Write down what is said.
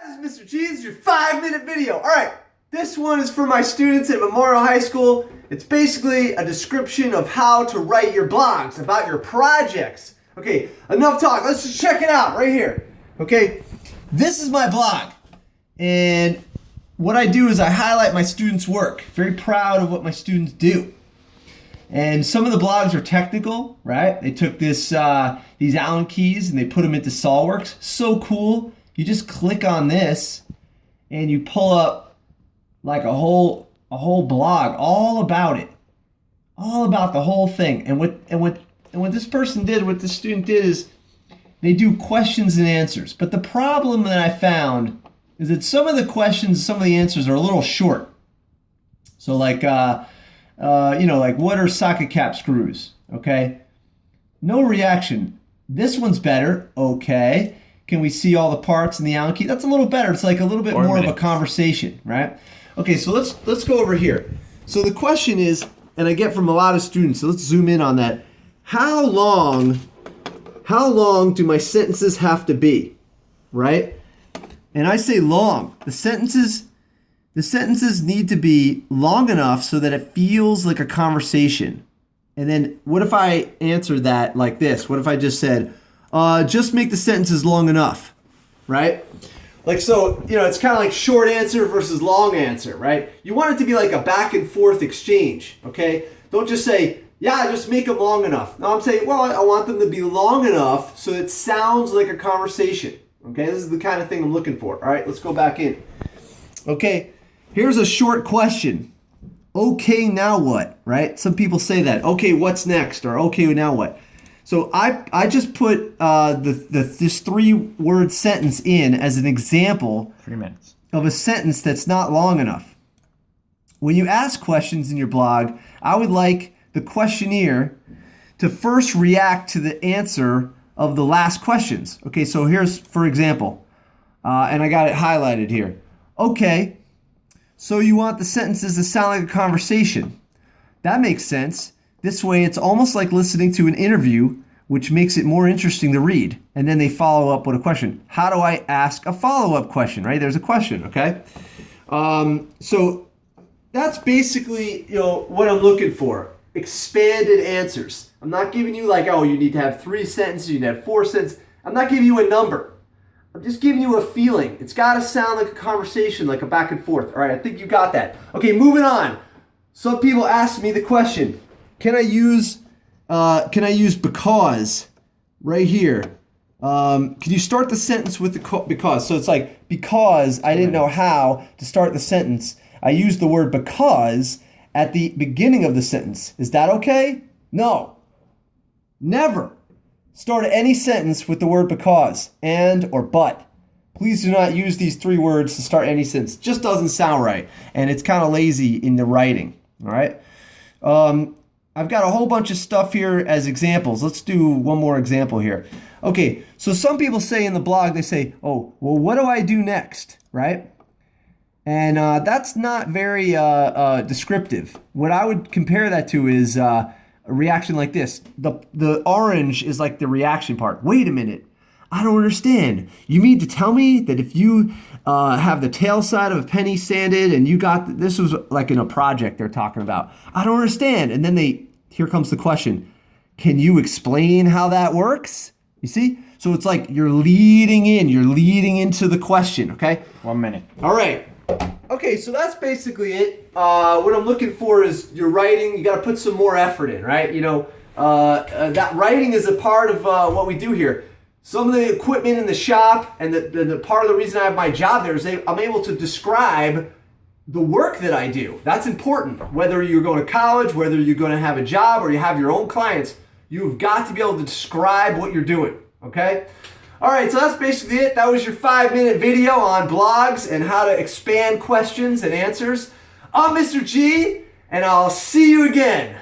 This is Mr. G. This is your 5-minute video. All right, this one is for my students at Memorial High School. It's basically a description of how to write your blogs about your projects. Okay, enough talk. Let's just check it out right here. Okay, this is my blog. And what I do is I highlight my students' work. Very proud of what my students do. And some of the blogs are technical, right? They took these Allen keys and they put them into SolidWorks. So cool. You just click on this and you pull up like a whole blog all about it. All about the whole thing. And what this person did, what this student did is they do questions and answers. But the problem that I found is that some of the questions, some of the answers are a little short. So like, like what are socket cap screws? Okay. No reaction. This one's better. Okay. Can we see all the parts in the Allen key? That's a little better. It's like a little bit more of a conversation, right? Okay, so let's go over here. So the question is, and I get from a lot of students, so let's zoom in on that. How long do my sentences have to be, right? And I say long. The sentences need to be long enough so that it feels like a conversation. And then what if I answer that like this? What if I just said, just make the sentences long enough, right? Like, so, it's kind of like short answer versus long answer, right? You want it to be like a back and forth exchange, okay? Don't just say, yeah, just make them long enough. No, I'm saying, well, I want them to be long enough so it sounds like a conversation, okay? This is the kind of thing I'm looking for. All right, let's go back in. Okay, here's a short question. Okay, now what, right? Some people say that. Okay, what's next? Or okay, now what? So I just put this 3-word sentence in as an example 3 minutes of a sentence that's not long enough. When you ask questions in your blog, I would like the questionnaire to first react to the answer of the last questions. Okay, so here's, for example, and I got it highlighted here. Okay, so you want the sentences to sound like a conversation. That makes sense. This way, it's almost like listening to an interview, which makes it more interesting to read. And then they follow up with a question. How do I ask a follow-up question, right? There's a question, okay? So that's basically, what I'm looking for. Expanded answers. I'm not giving you like, oh, you need to have 3 sentences, you need to have 4 sentences. I'm not giving you a number. I'm just giving you a feeling. It's got to sound like a conversation, like a back and forth. All right, I think you got that. Okay, moving on. Some people ask me the question, Can I use because right here? Can you start the sentence with the because? So it's like, because I didn't know how to start the sentence, I used the word because at the beginning of the sentence. Is that okay? No. Never start any sentence with the word because, and, or but. Please do not use these 3 words to start any sentence. It just doesn't sound right. And it's kind of lazy in the writing. All right. I've got a whole bunch of stuff here as examples. Let's do one more example here. Okay, so some people say in the blog, they say, oh, well, what do I do next, right? And that's not very descriptive. What I would compare that to is a reaction like this. The orange is like the reaction part. Wait a minute. I don't understand. You mean to tell me that if you have the tail side of a penny sanded and you got, this was like in a project they're talking about. I don't understand. And then here comes the question. Can you explain how that works? You see? So it's like you're leading into the question, okay? 1 minute. All right. Okay, so that's basically it. What I'm looking for is your writing. You got to put some more effort in, right? That writing is a part of what we do here. Some of the equipment in the shop and the part of the reason I have my job there is I'm able to describe the work that I do. That's important. Whether you're going to college, whether you're going to have a job, or you have your own clients, you've got to be able to describe what you're doing, okay? All right, so that's basically it. That was your 5-minute video on blogs and how to expand questions and answers. I'm Mr. G, and I'll see you again.